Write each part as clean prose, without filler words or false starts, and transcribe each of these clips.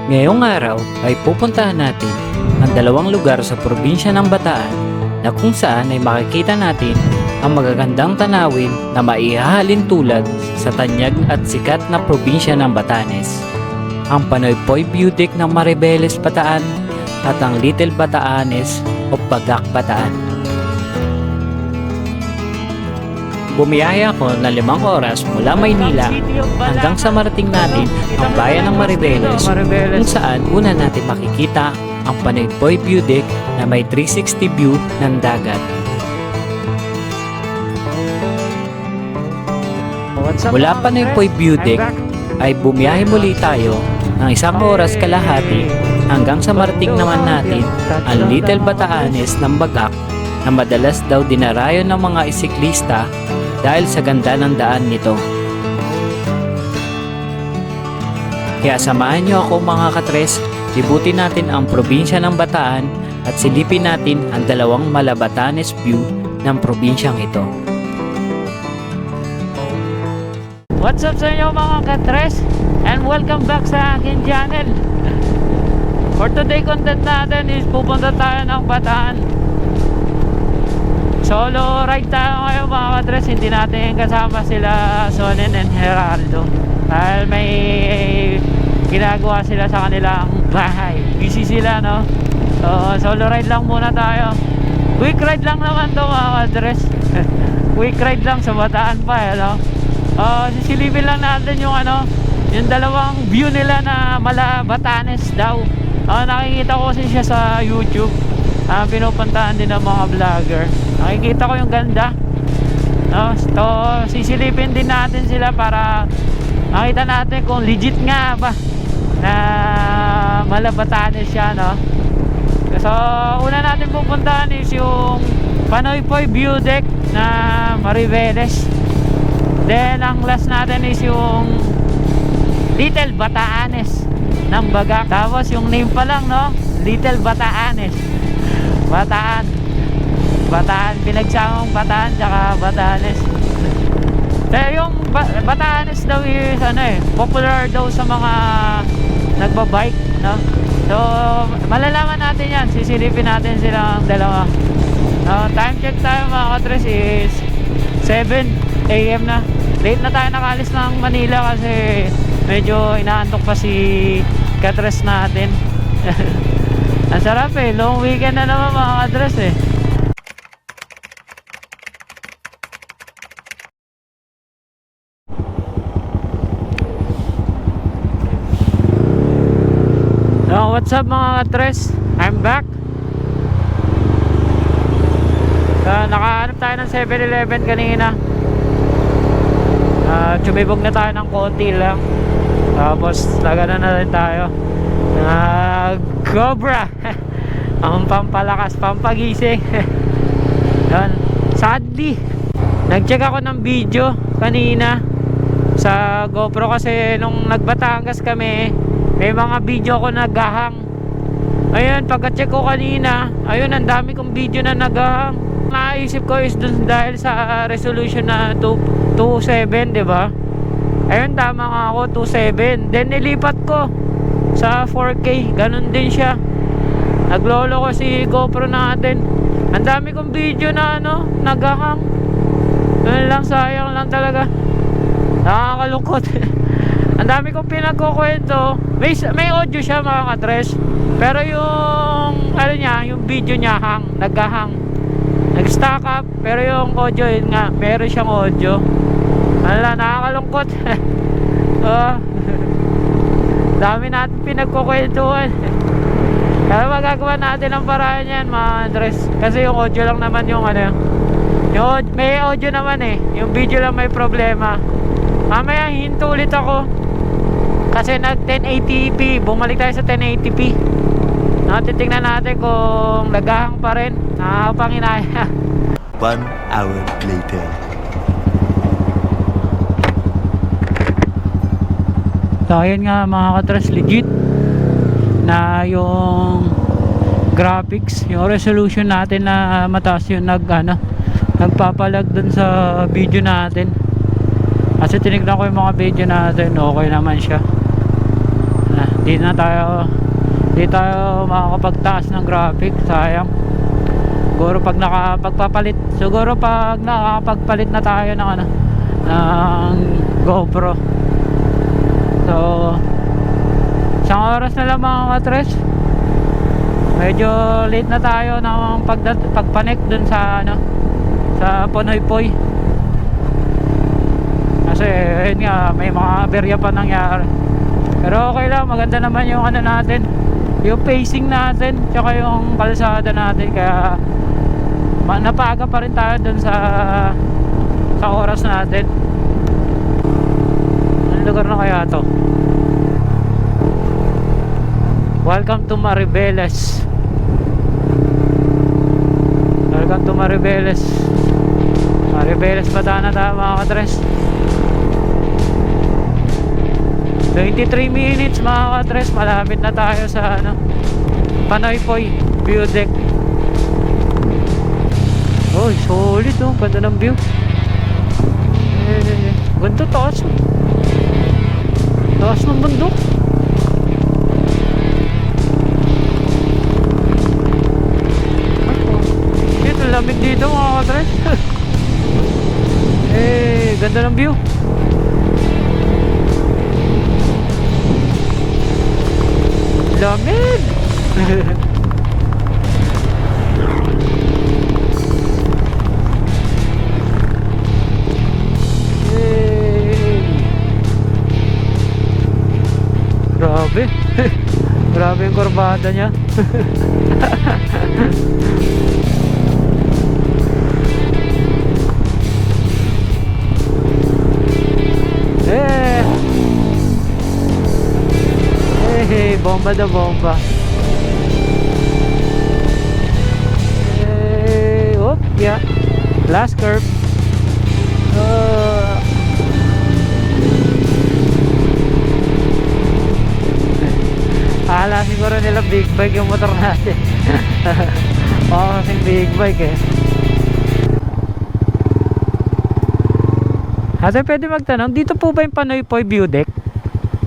Ngayong araw ay pupuntahan natin ang dalawang lugar sa probinsya ng Bataan na kung saan ay makikita natin ang magagandang tanawin na maihahalin tulad sa tanyag at sikat na probinsya ng Batanes. Ang Panoypoy View Deck ng Maribeles, Bataan at ang Little Bataanes o Bagak, Bataan. Bumiyahe ako ng 5 oras mula Maynila hanggang sa marating natin ang bayan ng Maribeles kung saan una natin makikita ang Panoypoy View Deck na may 360 view ng dagat. Mula Panoypoy View Deck ay bumiyahe muli tayo ng 1 oras kalahati hanggang sa marating naman natin ang Little Bataanes ng Bagak na madalas daw dinarayo ng mga isiklista dahil sa ganda ng daan nito. Kaya samahan niyo ako mga katres, libutin natin ang probinsya ng Bataan at silipin natin ang dalawang Malabatanes view ng probinsyang ito. What's up sa inyo mga katres and welcome back sa akin channel. For today content natin is pupunta tayo ng Bataan. Solo ride tayo ngayon mga katres, hindi natin kasama sila Sonen and Geraldo dahil may ginagawa sila sa kanilang bahay. Busy sila, no? So solo ride lang muna tayo. Quick ride lang naman to mga katres. Quick ride lang sa Bataan pa, no? Sisilipin lang natin yung yung dalawang view nila na Malabatanes daw. Nakikita ko kasi siya sa YouTube. Pinupuntahan din ng mga vlogger. Nakikita ko yung ganda. So sisilipin din natin sila para makita natin kung legit nga ba na Malabatanes siya, no? So una natin pupuntahan is yung Panoypoy View Deck na Maribeles. Then ang last natin is yung Little Bataanes ng Bagak. Tapos yung name pa lang, no? Little Bataanes. Bataan, pinagsamang Bataan tsaka Batanes. Pero yung Batanes daw is popular daw sa mga nagbabike, no? So malalaman natin yan, sisilipin natin silang dalawa. Time check tayo mga katres is 7 AM na. Late na tayo nakalis ng Manila kasi medyo inaantok pa si katres natin. Ang sarap long weekend na naman mga katres So what's up mga katres, I'm back. Nakahanap tayo ng 7-Eleven kanina. Tsumibog na tayo ng konti lang. Tapos lagana na rin tayo Cobra. Ang pampalakas, pampagising. Yan. Sadly nag-check ako ng video kanina sa GoPro kasi nung nagbatangas kami may mga video ko naghahang. Ayun, pagka-check ko kanina, ayun, ang dami kong video na naghahang. Naisip ko is dun dahil sa resolution na 2.7, diba? Ayun, tama nga ako, 2.7. Then nilipat ko sa 4K, ganun din siya. Naglolo ko si GoPro natin. Ang dami kong video na naghahang. Yun lang, sayang lang talaga. Nakakalungkot. Ang dami kong pinagkukwento. May audio siya mga katres, pero yung yung video niya naghahang. Nag-stack up, pero yung audio yun nga, meron siyang audio. Nakakalungkot. Dami natin pinagkukwentuhan. Kaya magagawa natin ang paraan yan mga Andres. Kasi yung audio lang naman yung may audio naman yung video lang may problema. Mamaya hinto ulit ako kasi nag 1080p, bumalik tayo sa 1080p. Titingnan natin kung laghahang pa rin. Nakapanginaya. 1 hour later. So ayun nga mga katres, legit na yung graphics, yung resolution natin na mataas yung nagpapalag dun sa video natin. Kasi tinignan ko yung mga video natin, okay naman siya. Hindi tayo makakapagtaas ng graphic, sayang. Siguro pag nakakapagpalit na tayo ng ng GoPro. So isang oras na lang mga katres. Medyo late na tayo ng pagpanik dun sa sa Ponoy-Poy. Kasi ayun nga, may mga aberya pa nangyari. Pero okay lang, maganda naman yung natin, yung pacing natin, tsaka yung kalsada natin. Kaya napaaga pa rin tayo dun sa oras natin. Anong lugar na kaya to? Welcome to Maribeles. Welcome to Maribeles. Maribeles Batana tayo mga katres. 23 minutes mga katres, malapit na tayo sa Ponoy-Poy view deck. Oh, solid oh, ganda ng view. Ganda, taas ng bundok. Shit, ang lamig dito mga katres. Ganda ng view. Lamig. Grabe. Grabe yung kurbada niya. Bomba na bomba. Oh, yeah. Last curve. Akala siguro nila big bike yung motor natin. Kasing big bike eh. Ate, pwede magtanong, dito po ba yung Ponoy-Poy view deck?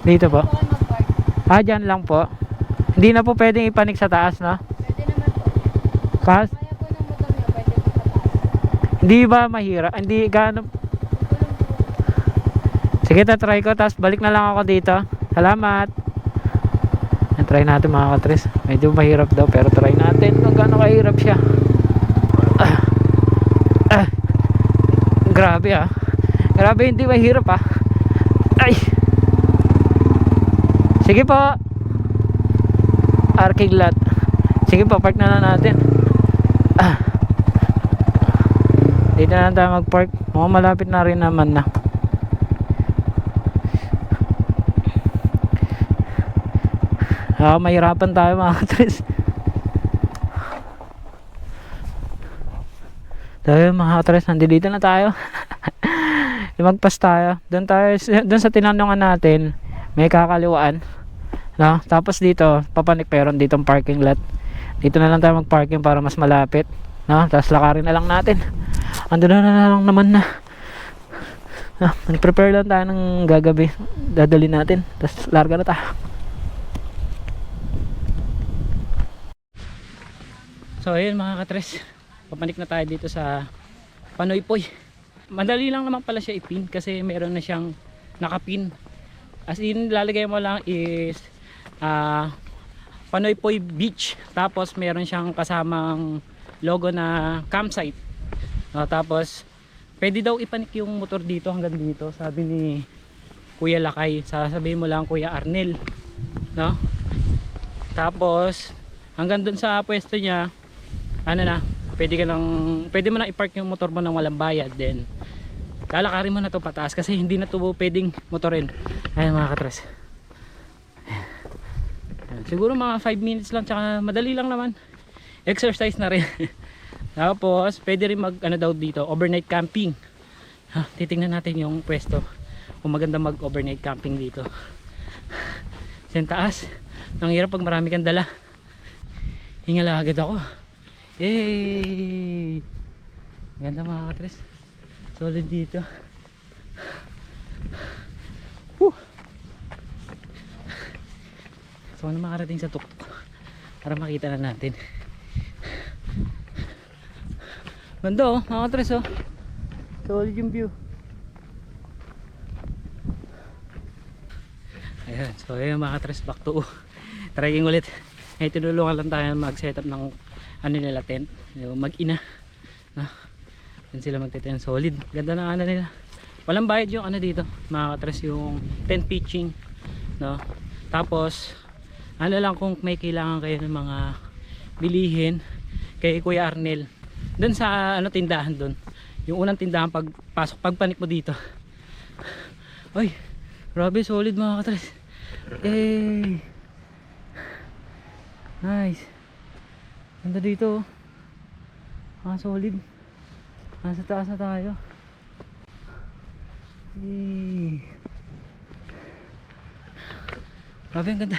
Dito po? Dyan lang po. Hindi na po pwedeng ipanik sa taas, no? Pwede naman po. Kaya po ng motor nyo, pwede po sa taas. hindi ba mahirap? Hindi gaano. Sige, try ko. Tapos balik na lang ako dito. Salamat. Try natin mga katres. Medyo mahirap daw, pero try natin kung gaano kahirap siya. Grabe ah. Grabe, hindi mahirap ah. Ay. Sige po. Parking lot. Sige po, park na lang natin. Dito na lang tayo mag-park. Mukhang malapit na rin naman na. Mahirapan tayo mga katres. Tayo mga katres, nandito na tayo. Lumagpas tayo. Doon sa tinanungan natin, may kakaliwaan. No? Tapos dito, papanik meron ditong parking lot. Dito na lang tayo mag-parking para mas malapit. No? Tapos lakarin na lang natin. Ando na lang naman na. Nag-prepare lang tayo ng gagabi. Dadali natin. Tapos larga na tayo. So ayun mga katres, papanik na tayo dito sa Ponoy-Poy. Madali lang naman pala siya ipin kasi meron na siyang nakapin. As in, lalagay mo lang is Ponoy-Poy Beach. Tapos meron siyang kasamang logo na campsite. Tapos pwede daw ipanik yung motor dito hanggang dito, sabi ni Kuya Lakay. Sasabihin mo lang Kuya Arnel, no? Tapos hanggang dun sa pwesto niya, pwede mo na i-park yung motor mo nang walang bayad. Then lalakarin mo na to pataas kasi hindi na to pwedeng motorin. Ayun mga katres, siguro mga 5 minutes lang, tsaka madali lang naman, exercise na rin. Tapos pwede rin mag daw dito, overnight camping. Titingnan natin yung pwesto kung maganda mag overnight camping dito. Sa taas, ang hirap pag marami kang dala. Hingala agad ako. Yay! Ganda mga katres, solid dito. So na makarating sa tuktok para makita na natin. Ganda oh, mga katres oh. Solid yung view. Ayan, so ayun mga katres, back to trekking ulit. Ngayon tinulungan lang tayo mag-setup ng ano nila tent, yung mag-ina. No? Yan sila magte-tent, solid. Ganda na ano nila. Walang bayad yung ano dito, mga katres, yung tent pitching, no? Tapos ano lang kung may kailangan kayo ng mga bilihin kay Kuya Arnel doon sa ano tindahan doon. Yung unang tindahan pagpanik mo dito. Ay, grabe solid mga katres. Eh. Nice. Ganda dito. Solid. Nasa taas na tayo. Eh. Grabe ang ganda.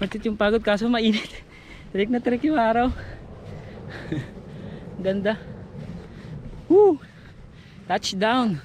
Matit yung pagod kaso mainit. Trek na trek yung araw. Ganda. Woo! Touchdown.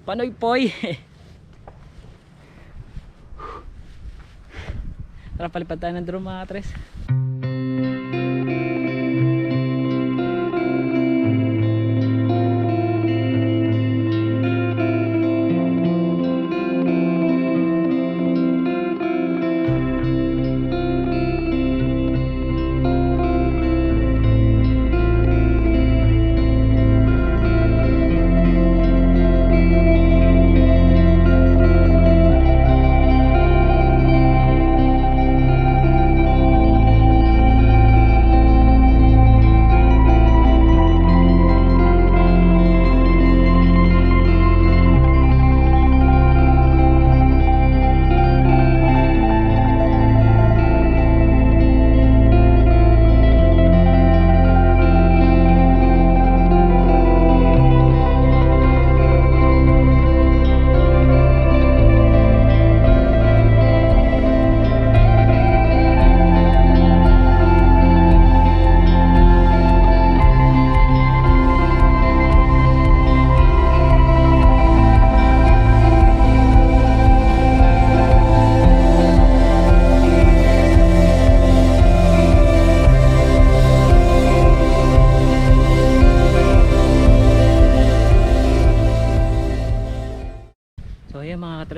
Panoy Poy. Tara palipad tayo ng drone mga katres.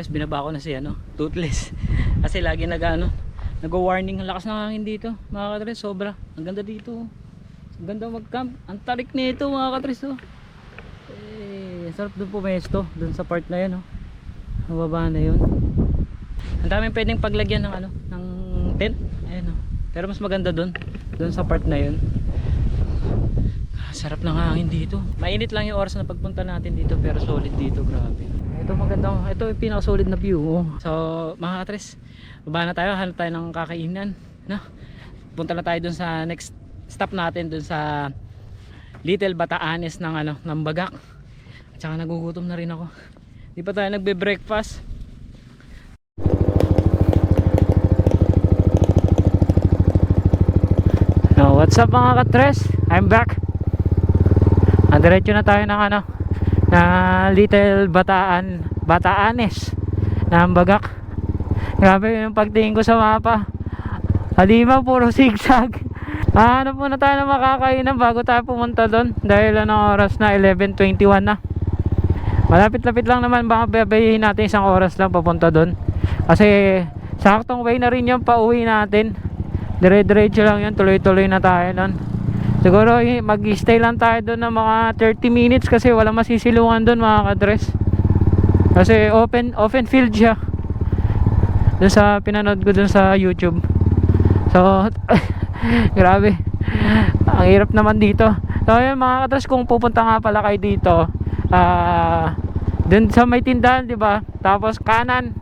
Binaba ko na si ano, Toothless. Kasi lagi nag-warning ang lakas ng hangin dito, mga katres, sobra. Ang ganda dito. Ang ganda mag-camp. Ang tarik nito, mga katres, oh. Eh, sarap doon pumesto, doon sa part na 'yan, oh. Ang baba na 'yon. Ang daming pwedeng paglagyan ng ano, ng tent. Ayun, oh. Pero mas maganda doon sa part na 'yon. Sarap ng hangin dito. Mainit lang yung oras na pagpunta natin dito, pero solid dito, grabe. Ito maganda, ito yung pinaka-solid na view. Oh. So, mga katres, baba na tayo, hanap tayo ng kakainan, no? Punta na tayo dun sa next stop natin, dun sa Little Batanes ng ano, ng Bagak. At saka nagugutom na rin ako. Di pa tayo nagbe-breakfast. No, what's up mga katres? I'm back. Diretso na tayo ng ano, na Little Batanes ng Bagak. Grabe yung pagtingin ko sa mapa, halima puro zigzag. Hanap muna tayo na makakainan bago tayo pumunta doon, dahil anong oras na, 11:21 na. Malapit-lapit lang naman, baka babayihin natin isang oras lang papunta doon, kasi saktong way na rin yung pauwi natin. Dire-diretso lang yun, tuloy-tuloy na tayo doon. Siguro mag-stay lang tayo doon ng mga 30 minutes kasi wala masisilungan doon mga kadres. Kasi open field siya. Doon sa pinanood ko doon sa YouTube. So grabe. Ang hirap naman dito. So yun mga kadres, kung pupunta nga pala kayo dito, doon sa may tindahan, 'di ba? Tapos kanan.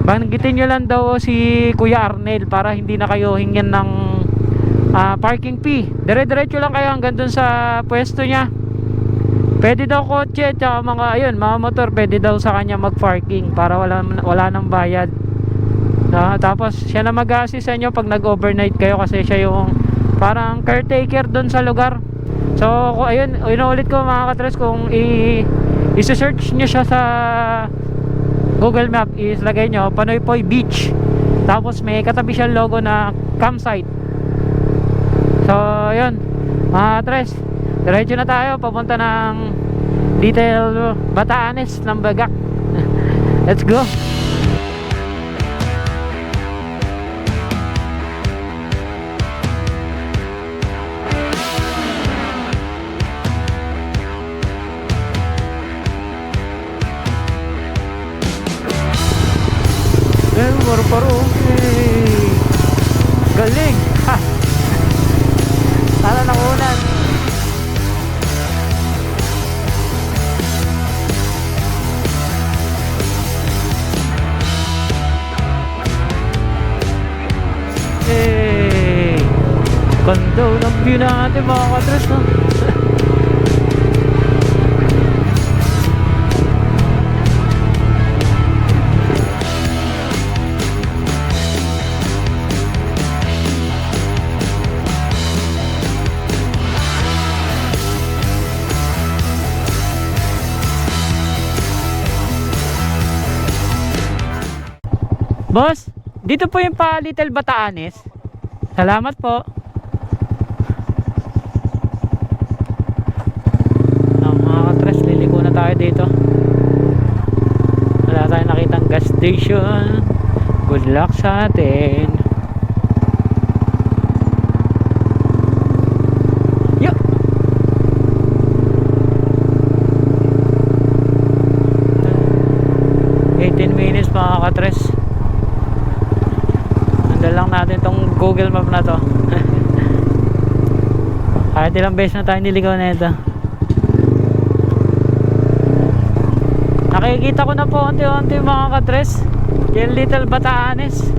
Banggitin nyo lang daw si Kuya Arnel para hindi na kayo hingin ng parking fee. Dire-diretso lang kayo hanggang dun sa pwesto niya. Pwede daw kotse at mga motor, pwede daw sa kanya mag-parking para wala nang bayad. Tapos siya na mag-assist sa inyo pag nag-overnight kayo, kasi siya yung parang caretaker dun sa lugar. So ayun, inuulit ko mga katres, kung i-search nyo siya sa Google Map, is lagay nyo Panoy Poy Beach. Tapos may katabi siyang logo na campsite. So yun mga tres, diretso na tayo papunta ng Little Batanes ng Bagak. Let's go. Paru-paro. Galing. Ha. Sana nakunan. Hey. Ganda ng view natin mga katres, no? Boss, dito po yung pa Little Batanes. Salamat po. Mga katres, liliko na tayo dito. Wala tayong nakitang gas station. Good luck sa atin. Yo! 18 minutes mga katres. Lang natin tong Google Map na to. Kahit ilang beses na tayo niligaw na ito. Nakikita ko na po unti-unti mga katres yung Little Batanes.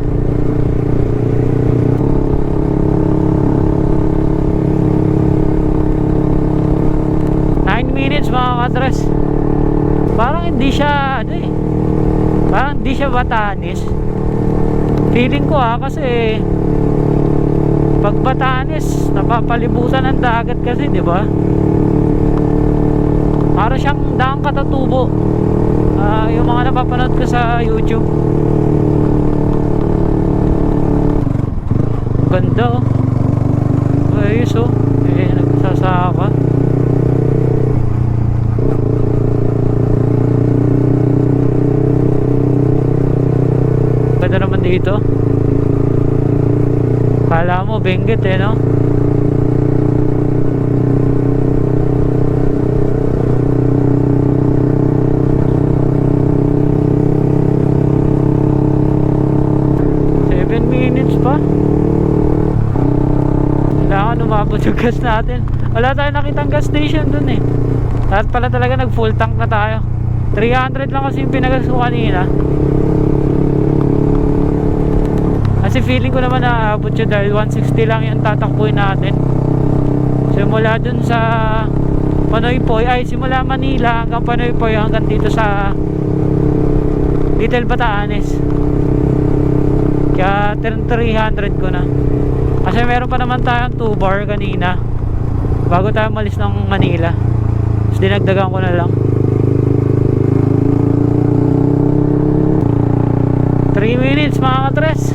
Minutes mga katres. Parang hindi siya ano eh, parang hindi siya Batanes. Feeling ko kasi pag Batanes napapalibutan ng dagat kasi, di ba? Para siyang Daang Katatubo. Yung mga napapanood ko sa YouTube. Ganda oh. Ayos oh. Nagsasaka. Ganda naman dito. Kala mo Benguet no? Kailangan umabot yung gas natin. Wala tayong nakitang gas station dun eh. Lahat pala talaga nag full tank na tayo. 300 lang kasi yung pinagas ko kanina. Kasi feeling ko naman naabot yun dahil 160 lang yung tatakbuhin natin. Simula dun sa Panoypoy, simula Manila hanggang Panoypoy hanggang dito sa Little Batanes. Kaya 300 ko na. Kasi meron pa naman tayong 2 bar kanina bago tayo malis ng Manila. Tapos dinagdagan ko na lang 3 minutes mga katres.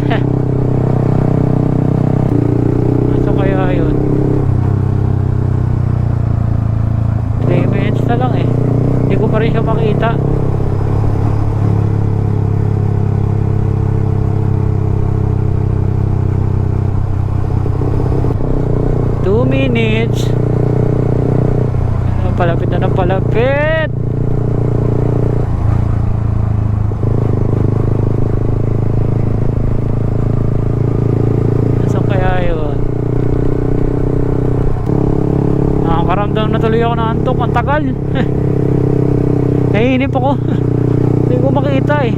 Aso kaya yun? 3 minutes na lang eh. Hindi ko pa rin siya makita. Minutes. Palapit na ng palapit. Nasaan kaya yun? Nakakaramdam na tuloy ako ng antok. Ang tagal. Nahihinip ako. Hindi ko makita eh.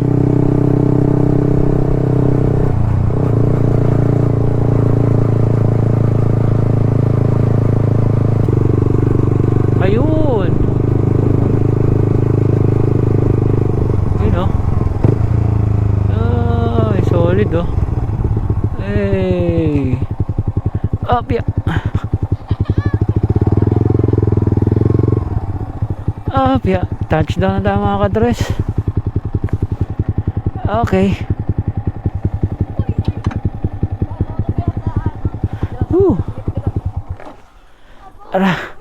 Apya. Apya. Touchdown na tayo mga kadres. Okay. Tara.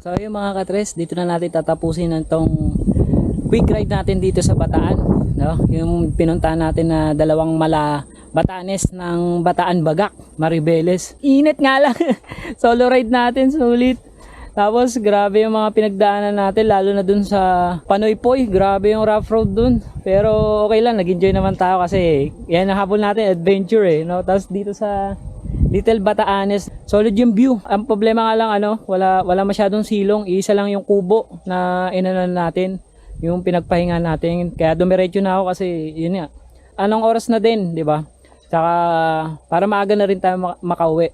So yung mga katres, dito na natin tatapusin ng tong quick ride natin dito sa Bataan, no? Yung pinuntahan natin na dalawang Batanes ng Bataan Bagak, Maribeles. Init nga lang. Solo ride natin, sulit. Tapos grabe yung mga pinagdaanan natin, lalo na dun sa Panoypoy. Grabe yung rough road dun. Pero okay lang, nag-enjoy naman tayo kasi yan ang habol natin, adventure eh, no? Tapos dito sa Little Bataanes, solid yung view. Ang problema nga lang wala masyadong silong, isa lang yung kubo na inanan natin, yung pinagpahinga natin. Kaya dumiretso na ako kasi yun nga. Anong oras na din, 'di ba? Saka para maaga na rin tayo makauwi.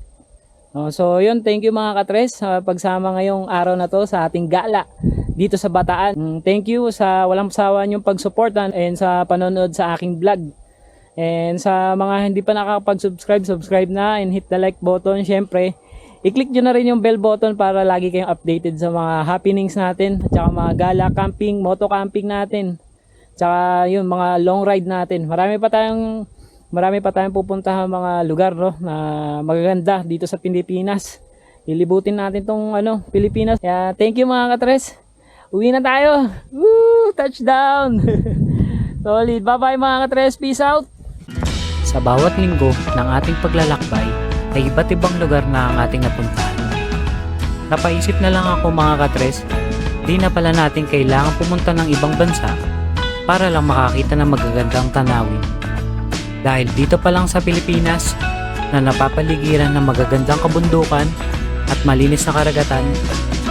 So yun, thank you mga katres sa pagsama ngayong araw na to sa ating gala dito sa Bataan. Thank you sa walang sawa niyong pagsuportan and sa panonood sa aking vlog. And sa mga hindi pa nakakapag-subscribe, subscribe na and hit the like button. Syempre, i-click nyo na rin yung bell button para lagi kayong updated sa mga happenings natin, at saka mga gala, camping, moto camping natin, tsaka yun, mga long ride natin. Marami pa tayong pupuntahan mga lugar, no, na magaganda dito sa Pilipinas. Ilibutin natin tong Pilipinas. Kaya thank you mga katres. Uwi na tayo. Woo! Touchdown! Solid. Bye-bye mga katres. Peace out! Sa bawat linggo ng ating paglalakbay ay iba't ibang lugar na ang ating napuntahan. Napaisip na lang ako mga katres, di na pala natin kailangan pumunta ng ibang bansa para lang makakita ng magagandang tanawin. Dahil dito pa lang sa Pilipinas na napapaligiran ng magagandang kabundukan at malinis na karagatan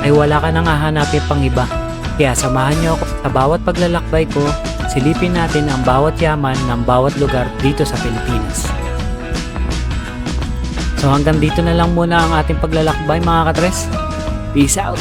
ay wala ka nang hahanapin pang iba. Kaya samahan niyo ako sa bawat paglalakbay ko. Silipin natin ang bawat yaman ng bawat lugar dito sa Pilipinas. So hanggang dito na lang muna ang ating paglalakbay mga katres. Peace out!